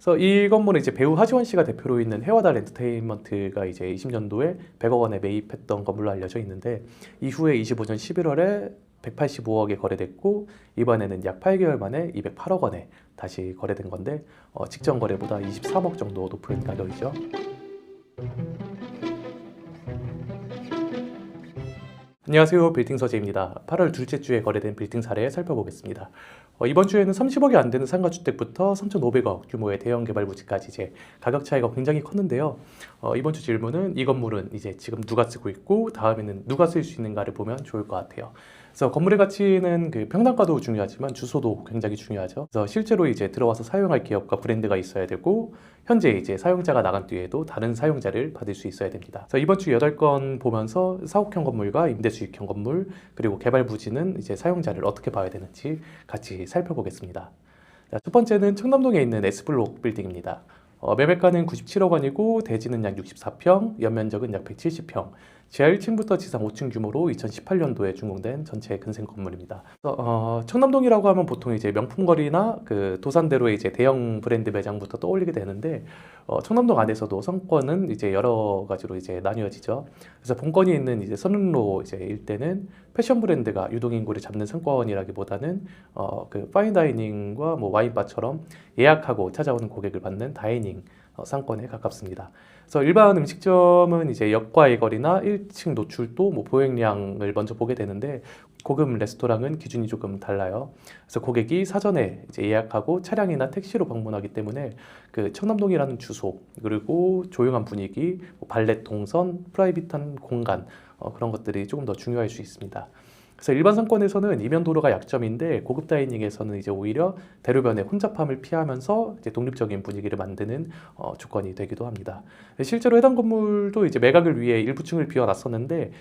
그래서 이 건물은 이제 배우 하지원 씨가 대표로 있는 해와달 엔터테인먼트가 이제 20년도에 100억 원에 매입했던 건물로 알려져 있는데, 이후에 25년 11월에 185억에 거래됐고, 이번에는 약 8개월 만에 208억 원에 다시 거래된 건데, 직전 거래보다 23억 정도 높은 가격이죠. 안녕하세요, 빌딩 서재입니다. 8월 둘째 주에 거래된 빌딩 사례 살펴보겠습니다. 이번 주에는 30억이 안 되는 상가주택부터 3,500억 규모의 대형 개발 부지까지 이제 가격 차이가 굉장히 컸는데요. 이번 주 질문은 이 건물은 이제 지금 누가 쓰고 있고 다음에는 누가 쓸 수 있는가를 보면 좋을 것 같아요. 그래서 건물의 가치는 그 평당가도 중요하지만 주소도 굉장히 중요하죠. 그래서 실제로 이제 들어와서 사용할 기업과 브랜드가 있어야 되고, 현재 이제 사용자가 나간 뒤에도 다른 사용자를 받을 수 있어야 됩니다. 그래서 이번 주 8건 보면서 사옥형 건물과 임대수익형 건물, 그리고 개발 부지는 이제 사용자를 어떻게 봐야 되는지 같이 살펴보겠습니다. 자, 첫 번째는 청담동에 있는 S블록 빌딩입니다. 매매가는 97억 원이고 대지는 약 64평, 연면적은 약 170평, 지하 1층부터 지상 5층 규모로 2018년도에 준공된 전체 근생 건물입니다. 청담동이라고 하면 보통 이제 명품거리나 그 도산대로의 이제 대형 브랜드 매장부터 떠올리게 되는데, 청담동 안에서도 상권은 이제 여러 가지로 이제 나뉘어지죠. 그래서 본건이 있는 이제 선릉로 이제 일대는 패션 브랜드가 유동인구를 잡는 상권이라기보다는 그 파인다이닝과 뭐 와인바처럼 예약하고 찾아오는 고객을 받는 다이닝 상권에 가깝습니다. 그래서 일반 음식점은 이제 역과의 거리나 1층 노출도, 뭐 보행량을 먼저 보게 되는데, 고급 레스토랑은 기준이 조금 달라요. 그래서 고객이 사전에 이제 예약하고 차량이나 택시로 방문하기 때문에 그 청담동이라는 주소, 그리고 조용한 분위기, 뭐 발렛 동선, 프라이빗한 공간, 그런 것들이 조금 더 중요할 수 있습니다. 그래서 일반 상권에서는 이면 도로가 약점인데, 고급 다이닝에서는 이제 오히려 대로변의 혼잡함을 피하면서 이제 독립적인 분위기를 만드는 조건이 되기도 합니다. 실제로 해당 건물도 이제 매각을 위해 일부 층을 비워놨었는데,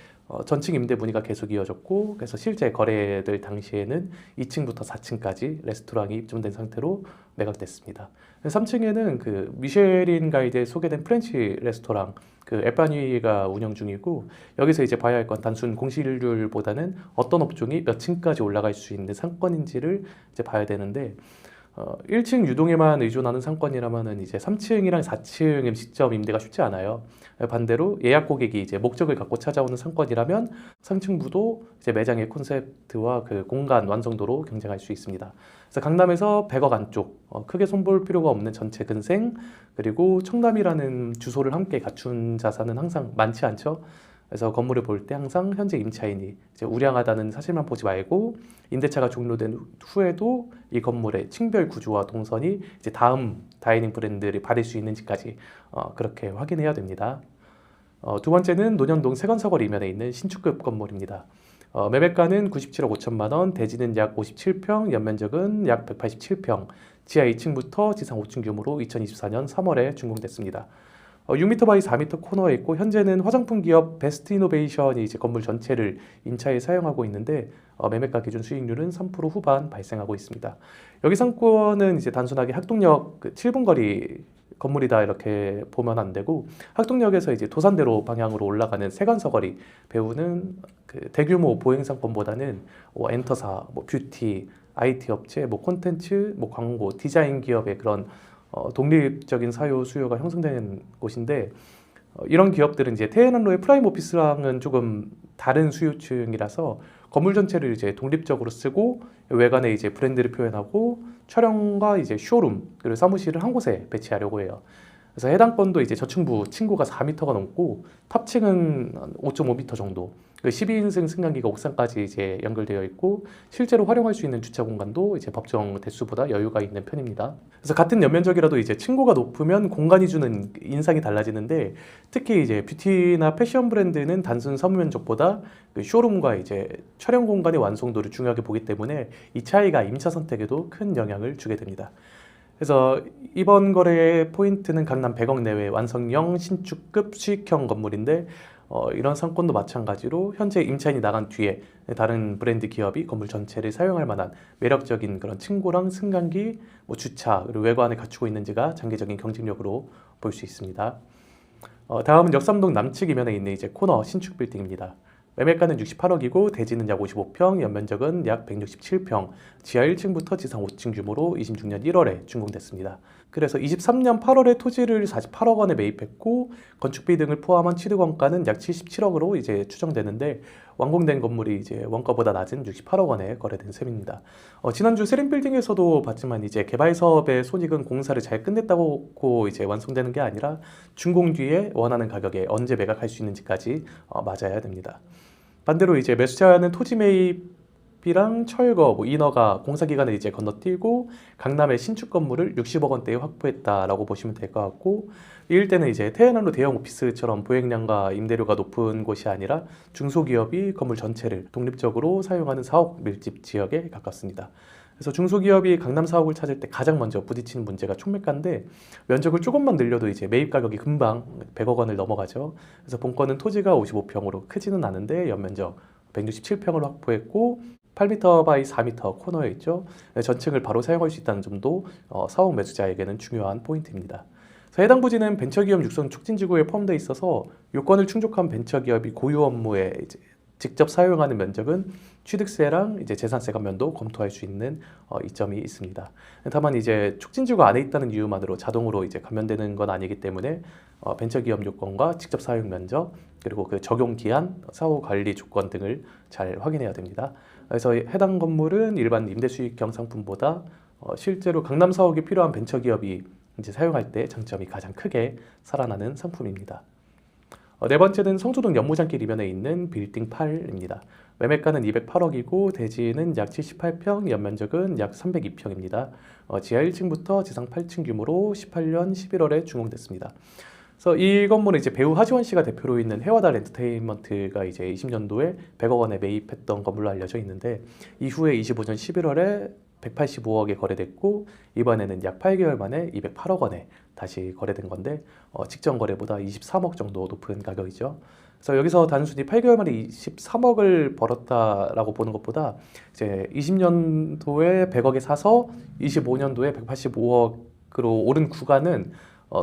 전층 임대 문의가 계속 이어졌고, 그래서 실제 거래될 당시에는 2층부터 4층까지 레스토랑이 입점된 상태로 매각됐습니다. 3층에는 그 미쉐린 가이드에 소개된 프렌치 레스토랑 그 에파니가 운영 중이고, 여기서 이제 봐야 할 건 단순 공실률보다는 어떤 업종이 몇 층까지 올라갈 수 있는 상권인지를 이제 봐야 되는데, 1층 유동에만 의존하는 상권이라면은 이제 3층이랑 4층 음식점 임대가 쉽지 않아요. 반대로 예약 고객이 이제 목적을 갖고 찾아오는 상권이라면 상층부도 이제 매장의 콘셉트와 그 공간 완성도로 경쟁할 수 있습니다. 그래서 강남에서 100억 안쪽, 크게 손볼 필요가 없는 전체 근생, 그리고 청담이라는 주소를 함께 갖춘 자산은 항상 많지 않죠. 그래서 건물을 볼 때 항상 현재 임차인이 이제 우량하다는 사실만 보지 말고, 임대차가 종료된 후에도 이 건물의 층별 구조와 동선이 이제 다음 다이닝 브랜드를 받을 수 있는지까지 그렇게 확인해야 됩니다. 두 번째는 논현동 세건서거리 이면에 있는 신축급 건물입니다. 매매가는 97억 5천만 원, 대지는 약 57평, 연면적은 약 187평, 지하 2층부터 지상 5층 규모로 2024년 3월에 준공됐습니다. 6m 바이 4m 코너에 있고, 현재는 화장품 기업 베스트 이노베이션이 이제 건물 전체를 임차에 사용하고 있는데, 매매가 기준 수익률은 3% 후반 발생하고 있습니다. 여기 상권은 이제 단순하게 학동역 그 7분 거리 건물이다 이렇게 보면 안 되고, 학동역에서 이제 도산대로 방향으로 올라가는 세관서거리 배우는 그 대규모 보행 상권보다는 엔터사, 뭐 뷰티, IT 업체, 뭐 콘텐츠, 뭐 광고, 디자인 기업의 그런 독립적인 사유 수요가 형성되는 곳인데, 이런 기업들은 이제 테헤란로의 프라임 오피스랑은 조금 다른 수요층이라서 건물 전체를 이제 독립적으로 쓰고, 외관에 이제 브랜드를 표현하고, 촬영과 이제 쇼룸 그리고 사무실을 한 곳에 배치하려고 해요. 그래서 해당 건도 이제 저층부 층고가 4m가 넘고 탑층은 5.5m 정도, 12인승 승강기가 옥상까지 이제 연결되어 있고, 실제로 활용할 수 있는 주차 공간도 이제 법정 대수보다 여유가 있는 편입니다. 그래서 같은 연면적이라도 이제 층고가 높으면 공간이 주는 인상이 달라지는데, 특히 이제 뷰티나 패션 브랜드는 단순 사무 면적보다 그 쇼룸과 이제 촬영 공간의 완성도를 중요하게 보기 때문에 이 차이가 임차 선택에도 큰 영향을 주게 됩니다. 그래서 이번 거래의 포인트는 강남 100억 내외 완성형 신축급 수익형 건물인데, 이런 상권도 마찬가지로 현재 임차인이 나간 뒤에 다른 브랜드 기업이 건물 전체를 사용할 만한 매력적인 그런 층고랑 승강기, 뭐 주차, 그리고 외관을 갖추고 있는지가 장기적인 경쟁력으로 볼 수 있습니다. 다음은 역삼동 남측 이면에 있는 이제 코너 신축 빌딩입니다. 매매가는 68억이고 대지는 약 55평, 연면적은 약 167평, 지하 1층부터 지상 5층 규모로 26년 1월에 준공됐습니다. 그래서 23년 8월에 토지를 48억 원에 매입했고 건축비 등을 포함한 취득원가는 약 77억으로 이제 추정되는데 완공된 건물이 이제 원가보다 낮은 68억 원에 거래된 셈입니다. 지난주 세림빌딩에서도 봤지만 이제 개발 사업의 손익은 공사를 잘 끝냈다고 이제 완성되는 게 아니라 준공 뒤에 원하는 가격에 언제 매각할 수 있는지까지 맞아야 됩니다. 반대로 이제 매수자는 토지 매입이랑 철거, 인허가, 공사 기간을 이제 건너뛰고 강남의 신축 건물을 60억 원대에 확보했다라고 보시면 될 것 같고 이 일대는 이제 태어난로 대형 오피스처럼 보행량과 임대료가 높은 곳이 아니라 중소기업이 건물 전체를 독립적으로 사용하는 사옥 밀집 지역에 가깝습니다. 그래서 중소기업이 강남 사옥을 찾을 때 가장 먼저 부딪히는 문제가 총매가인데 면적을 조금만 늘려도 이제 매입 가격이 금방 100억 원을 넘어가죠. 그래서 본건은 토지가 55평으로 크지는 않은데 연면적 167평을 확보했고 8m 바이 4m 코너에 있죠. 전층을 바로 사용할 수 있다는 점도 사옥 매수자에게는 중요한 포인트입니다. 그래서 해당 부지는 벤처기업 육성 촉진지구에 포함되어 있어서 요건을 충족한 벤처기업이 고유 업무에 이제 직접 사용하는 면적은 취득세랑 이제 재산세 감면도 검토할 수 있는 이점이 있습니다. 다만 이제 촉진지구 안에 있다는 이유만으로 자동으로 이제 감면되는 건 아니기 때문에 벤처기업 요건과 직접 사용 면적 그리고 그 적용 기한, 사후 관리 조건 등을 잘 확인해야 됩니다. 그래서 해당 건물은 일반 임대수익형 상품보다 실제로 강남 사옥이 필요한 벤처기업이 이제 사용할 때 장점이 가장 크게 살아나는 상품입니다. 네 번째는 성수동 연무장길 이면에 있는 빌딩 8입니다. 매매가는 208억이고 대지는 약 78평, 연면적은 약 302평입니다. 지하 1층부터 지상 8층 규모로 18년 11월에 준공됐습니다. 그래서 이 건물은 이제 배우 하지원 씨가 대표로 있는 해와달 엔터테인먼트가 이제 20년도에 100억 원에 매입했던 건물로 알려져 있는데 이후에 25년 11월에 185억에 거래됐고 이번에는 약 8개월 만에 208억 원에 다시 거래된 건데 직전 거래보다 23억 정도 높은 가격이죠. 그래서 여기서 단순히 8개월 만에 23억을 벌었다라고 보는 것보다 이제 20년도에 100억에 사서 25년도에 185억으로 오른 구간은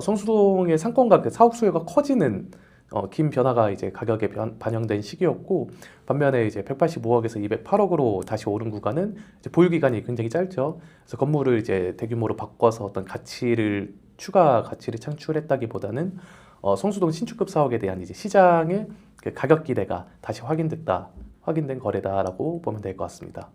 성수동의 상권과 그 사옥 수요가 커지는 긴 변화가 이제 가격에 반영된 시기였고 반면에 이제 185억에서 208억으로 다시 오른 구간은 이제 보유 기간이 굉장히 짧죠. 그래서 건물을 이제 대규모로 바꿔서 어떤 추가 가치를 창출했다기보다는 성수동 신축급 사옥에 대한 이제 시장의 그 가격 기대가 다시 확인된 거래다라고 보면 될 것 같습니다.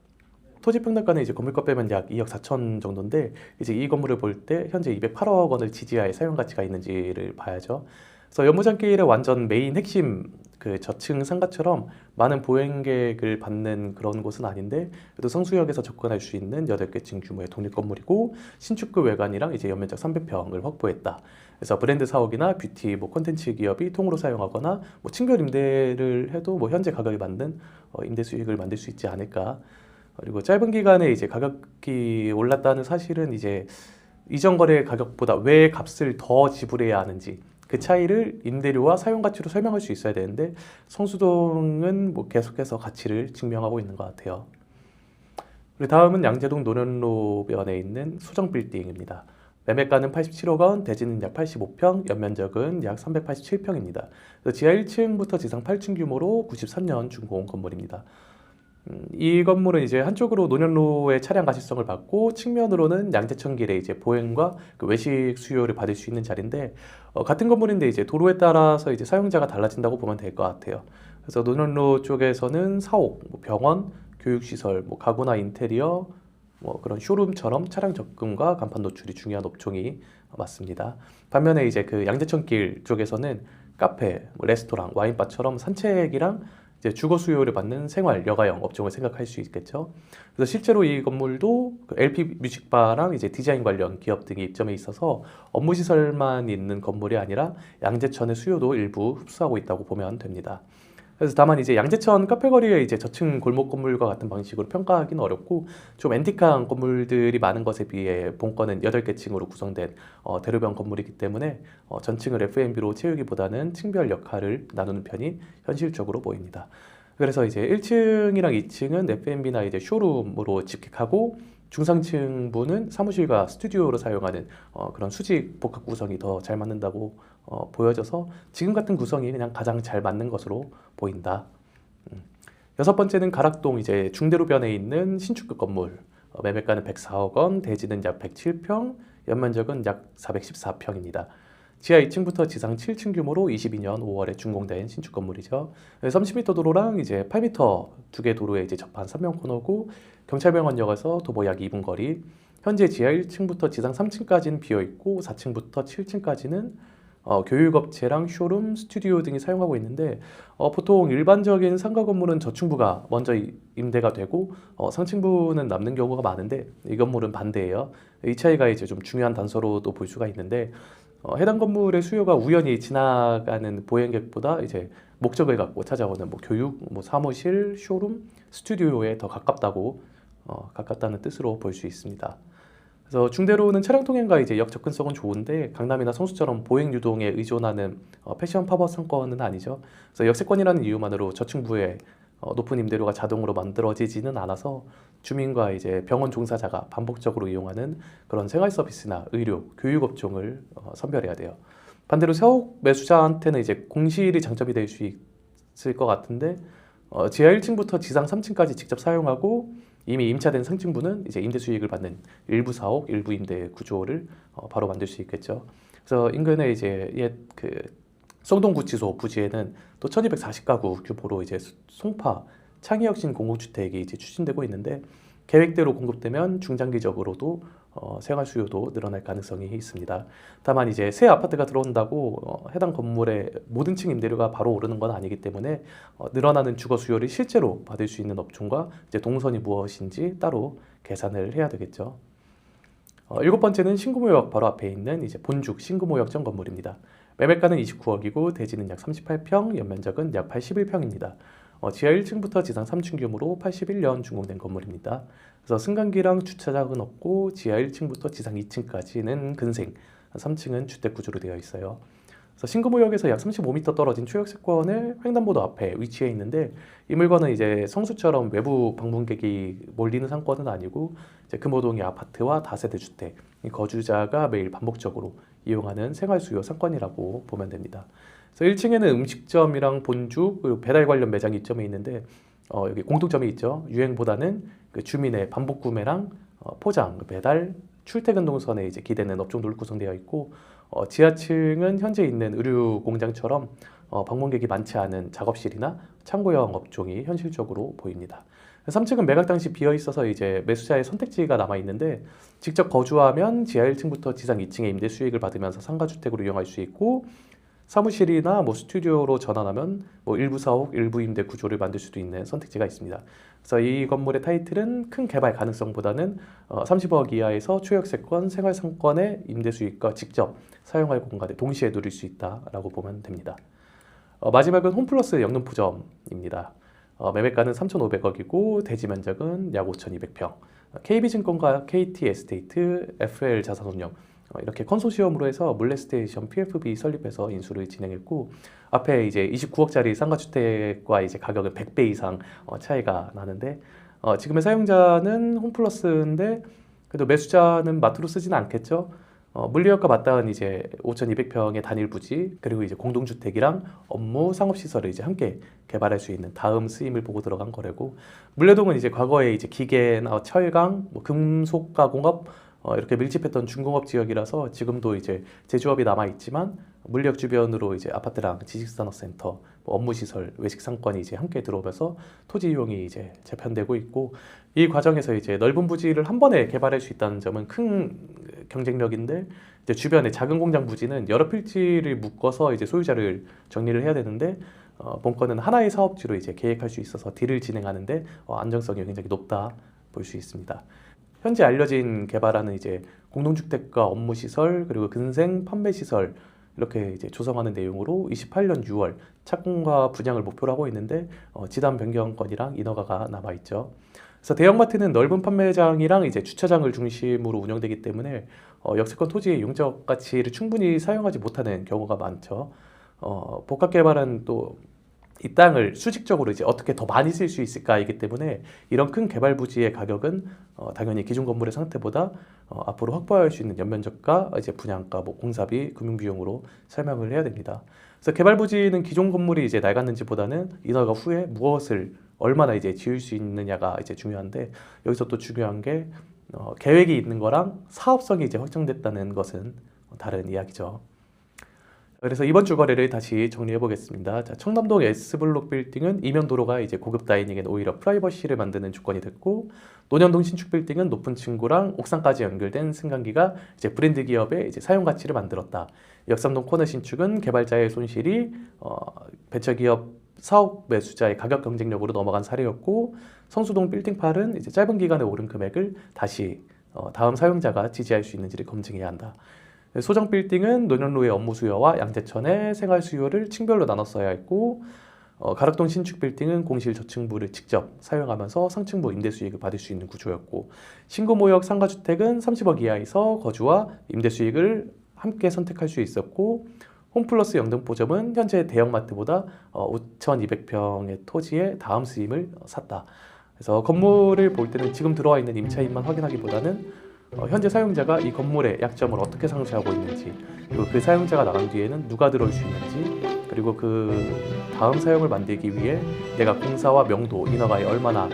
토지 평당가는 이제 건물값 빼면 약 2억 4천 정도인데 이제 이 건물을 볼 때 현재 208억 원을 지지할 사용 가치가 있는지를 봐야죠. 그래서 연무장길의 완전 메인 핵심 그 저층 상가처럼 많은 보행객을 받는 그런 곳은 아닌데 그래도 성수역에서 접근할 수 있는 8개 층 규모의 독립 건물이고 신축급 외관이랑 이제 연면적 300평을 확보했다. 그래서 브랜드 사옥이나 뷰티, 콘텐츠 기업이 통으로 사용하거나 층별 임대를 해도 현재 가격에 맞는 임대 수익을 만들 수 있지 않을까. 그리고 짧은 기간에 이제 가격이 올랐다는 사실은 이제 이전 거래 가격보다 왜 값을 더 지불해야 하는지 그 차이를 임대료와 사용 가치로 설명할 수 있어야 되는데 성수동은 계속해서 가치를 증명하고 있는 것 같아요. 그리고 다음은 양재동 논현로변에 있는 수정 빌딩입니다. 매매가는 87억 원, 대지는 약 85평, 연면적은 약 387평입니다. 지하 1층부터 지상 8층 규모로 93년 준공 건물입니다. 이 건물은 이제 한쪽으로 논현로의 차량 가시성을 받고 측면으로는 양재천길의 이제 보행과 그 외식 수요를 받을 수 있는 자리인데 같은 건물인데 이제 도로에 따라서 이제 사용자가 달라진다고 보면 될 것 같아요. 그래서 논현로 쪽에서는 사옥, 병원, 교육시설, 가구나 인테리어, 그런 쇼룸처럼 차량 접근과 간판 노출이 중요한 업종이 맞습니다. 반면에 이제 그 양재천길 쪽에서는 카페, 레스토랑, 와인바처럼 산책이랑 이제 주거 수요를 받는 생활, 여가형 업종을 생각할 수 있겠죠. 그래서 실제로 이 건물도 그 LP 뮤직바랑 이제 디자인 관련 기업 등이 입점해 있어서 업무 시설만 있는 건물이 아니라 양재천의 수요도 일부 흡수하고 있다고 보면 됩니다. 그래서 다만 이제 양재천 카페거리의 이제 저층 골목 건물과 같은 방식으로 평가하기는 어렵고 좀 앤틱한 건물들이 많은 것에 비해 본건은 8개 층으로 구성된 대로변 건물이기 때문에 전층을 F&B로 채우기보다는 층별 역할을 나누는 편이 현실적으로 보입니다. 그래서 이제 1층이랑 2층은 F&B나 이제 쇼룸으로 집객하고 중상층부는 사무실과 스튜디오로 사용하는 그런 수직 복합 구성이 더 잘 맞는다고 보여져서 지금 같은 구성이 그냥 가장 잘 맞는 것으로 보인다. 여섯 번째는 가락동 중대로변에 있는 신축급 건물. 매매가는 104억 원, 대지는 약 107평, 연면적은 약 414평입니다. 지하 2층부터 지상 7층 규모로 22년 5월에 준공된 신축 건물이죠. 30m 도로랑 이제 8m 두 개 도로에 이제 접한 3명 코너고 경찰병원역에서 도보 약 2분 거리. 현재 지하 1층부터 지상 3층까지는 비어 있고 4층부터 7층까지는 교육업체랑 쇼룸, 스튜디오 등이 사용하고 있는데 보통 일반적인 상가 건물은 저층부가 먼저 임대가 되고 상층부는 남는 경우가 많은데 이 건물은 반대예요. 이 차이가 이제 좀 중요한 단서로도 볼 수가 있는데 해당 건물의 수요가 우연히 지나가는 보행객보다 이제 목적을 갖고 찾아오는 뭐 교육, 뭐 사무실, 쇼룸, 스튜디오에 더 가깝다는 뜻으로 볼 수 있습니다. 그래서 중대로는 차량 통행과 이제 역 접근성은 좋은데 강남이나 성수처럼 보행 유동에 의존하는 패션 팝업 상권은 아니죠. 그래서 역세권이라는 이유만으로 저층부에 높은 임대료가 자동으로 만들어지지는 않아서 주민과 이제 병원 종사자가 반복적으로 이용하는 그런 생활 서비스나 의료, 교육 업종을 선별해야 돼요. 반대로 세옥 매수자한테는 이제 공실이 장점이 될 수 있을 것 같은데 지하 1층부터 지상 3층까지 직접 사용하고 이미 임차된 상층부는 이제 임대 수익을 받는 일부 사옥, 일부 임대 구조를 바로 만들 수 있겠죠. 그래서 인근에 이제 옛 그 성동구치소 부지에는 또 1240가구 규모로 이제 송파 창의혁신 공공주택이 이제 추진되고 있는데 계획대로 공급되면 중장기적으로도 생활 수요도 늘어날 가능성이 있습니다. 다만 이제 새 아파트가 들어온다고 해당 건물의 모든 층 임대료가 바로 오르는 건 아니기 때문에 늘어나는 주거 수요를 실제로 받을 수 있는 업종과 이제 동선이 무엇인지 따로 계산을 해야 되겠죠. 일곱 번째는 신구모역 바로 앞에 있는 이제 본죽 신구모역점 건물입니다. 매매가는 29억이고 대지는 약 38평, 연면적은 약 81평입니다. 지하 1층부터 지상 3층 규모로 81년 준공된 건물입니다. 그래서 승강기랑 주차장은 없고 지하 1층부터 지상 2층까지는 근생, 3층은 주택 구조로 되어 있어요. 그래서 신구모역에서 약 35m 떨어진 초역세권의 횡단보도 앞에 위치해 있는데 이 물건은 이제 성수처럼 외부 방문객이 몰리는 상권은 아니고 이제 금호동의 아파트와 다세대 주택, 거주자가 매일 반복적으로 이용하는 생활 수요 상권이라고 보면 됩니다. 그래서 1층에는 음식점이랑 본죽 그리고 배달 관련 매장이 입점해 있는데 여기 공통점이 있죠. 유행보다는 그 주민의 반복 구매랑 포장, 배달, 출퇴근 동선에 이제 기대는 업종들로 구성되어 있고 지하층은 현재 있는 의류 공장처럼 방문객이 많지 않은 작업실이나 창고형 업종이 현실적으로 보입니다. 3층은 매각 당시 비어 있어서 이제 매수자의 선택지가 남아 있는데 직접 거주하면 지하 1층부터 지상 2층의 임대 수익을 받으면서 상가주택으로 이용할 수 있고 사무실이나 뭐 스튜디오로 전환하면 뭐 일부 사옥, 일부 임대 구조를 만들 수도 있는 선택지가 있습니다. 그래서 이 건물의 타이틀은 큰 개발 가능성보다는 30억 이하에서 초역세권, 생활상권의 임대 수익과 직접 사용할 공간에 동시에 누릴 수 있다라고 보면 됩니다. 마지막은 홈플러스 영등포점입니다. 매매가는 3,500억이고 대지 면적은 약 5,200평. KB증권과 KT에스테이트, FL자산운용 이렇게 컨소시엄으로 해서 물레스테이션 PFB 설립해서 인수를 진행했고 앞에 이제 29억짜리 상가주택과 이제 가격은 100배 이상 차이가 나는데 지금의 사용자는 홈플러스인데 그래도 매수자는 마트로 쓰지는 않겠죠. 물리역과 맞닿은 이제 5,200평의 단일 부지 그리고 이제 공동주택이랑 업무 상업시설을 이제 함께 개발할 수 있는 다음 쓰임을 보고 들어간 거래고 물레동은 이제 과거에 이제 기계나 철강, 뭐 금속 가공업 이렇게 밀집했던 중공업 지역이라서 지금도 이제 제조업이 남아 있지만 물리역 주변으로 이제 아파트랑 지식산업센터, 뭐 업무시설, 외식상권이 이제 함께 들어오면서 토지 이용이 이제 재편되고 있고 이 과정에서 이제 넓은 부지를 한 번에 개발할 수 있다는 점은 큰 경쟁력인데 이제 주변에 작은 공장 부지는 여러 필지를 묶어서 이제 소유자를 정리를 해야 되는데 본건은 하나의 사업지로 이제 계획할 수 있어서 딜을 진행하는데 안정성이 굉장히 높다 볼 수 있습니다. 현재 알려진 개발안은 이제 공동주택과 업무시설 그리고 근생 판매시설 이렇게 이제 조성하는 내용으로 28년 6월 착공과 분양을 목표로 하고 있는데 지단 변경 건이랑 인허가가 남아 있죠. 그래서 대형마트는 넓은 판매장이랑 이제 주차장을 중심으로 운영되기 때문에 역세권 토지의 용적 가치를 충분히 사용하지 못하는 경우가 많죠. 복합 개발은 또 이 땅을 수직적으로 이제 어떻게 더 많이 쓸 수 있을까이기 때문에 이런 큰 개발 부지의 가격은 당연히 기존 건물의 상태보다 앞으로 확보할 수 있는 연면적과 이제 분양가, 뭐 공사비, 금융비용으로 설명을 해야 됩니다. 그래서 개발 부지는 기존 건물이 이제 낡았는지보다는 인허가 후에 무엇을 얼마나 이제 지을 수 있느냐가 이제 중요한데 여기서 또 중요한 게 계획이 있는 거랑 사업성이 이제 확정됐다는 것은 다른 이야기죠. 그래서 이번 주 거래를 다시 정리해 보겠습니다. 자, 청담동 S블록 빌딩은 이면도로가 이제 고급 다이닝엔 오히려 프라이버시를 만드는 조건이 됐고, 논현동 신축 빌딩은 높은 층고랑 옥상까지 연결된 승강기가 이제 브랜드 기업의 이제 사용 가치를 만들었다. 역삼동 코너 신축은 개발자의 손실이 벤처기업 사업 매수자의 가격 경쟁력으로 넘어간 사례였고, 성수동 빌딩 8은 이제 짧은 기간에 오른 금액을 다시 다음 사용자가 지지할 수 있는지를 검증해야 한다. 소정 빌딩은 논현로의 업무 수요와 양재천의 생활 수요를 층별로 나눴어야 했고, 가락동 신축 빌딩은 공실 저층부를 직접 사용하면서 상층부 임대 수익을 받을 수 있는 구조였고, 신고모역 상가주택은 30억 이하에서 거주와 임대 수익을 함께 선택할 수 있었고, 홈플러스 영등포점은 현재 대형마트보다 5,200평의 토지에 다음 수임을 샀다. 그래서 건물을 볼 때는 지금 들어와 있는 임차인만 확인하기보다는 현재 사용자가 이 건물의 약점을 어떻게 상쇄하고 있는지, 그리고 그 사용자가 나간 뒤에는 누가 들어올 수 있는지, 그리고 그 다음 사용을 만들기 위해 내가 공사와 명도, 인허가에 얼마나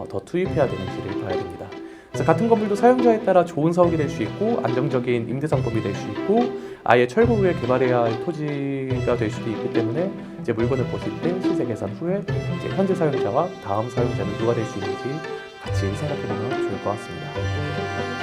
더 투입해야 되는지를 봐야 됩니다. 그래서 같은 건물도 사용자에 따라 좋은 사옥이 될 수 있고 안정적인 임대 상품이 될 수 있고 아예 철거 후에 개발해야 할 토지가 될 수도 있기 때문에 이제 물건을 보실 때 시세 계산 후에 이제 현재 사용자와 다음 사용자는 누가 될 수 있는지 같이 생각해 보면 좋을 것 같습니다.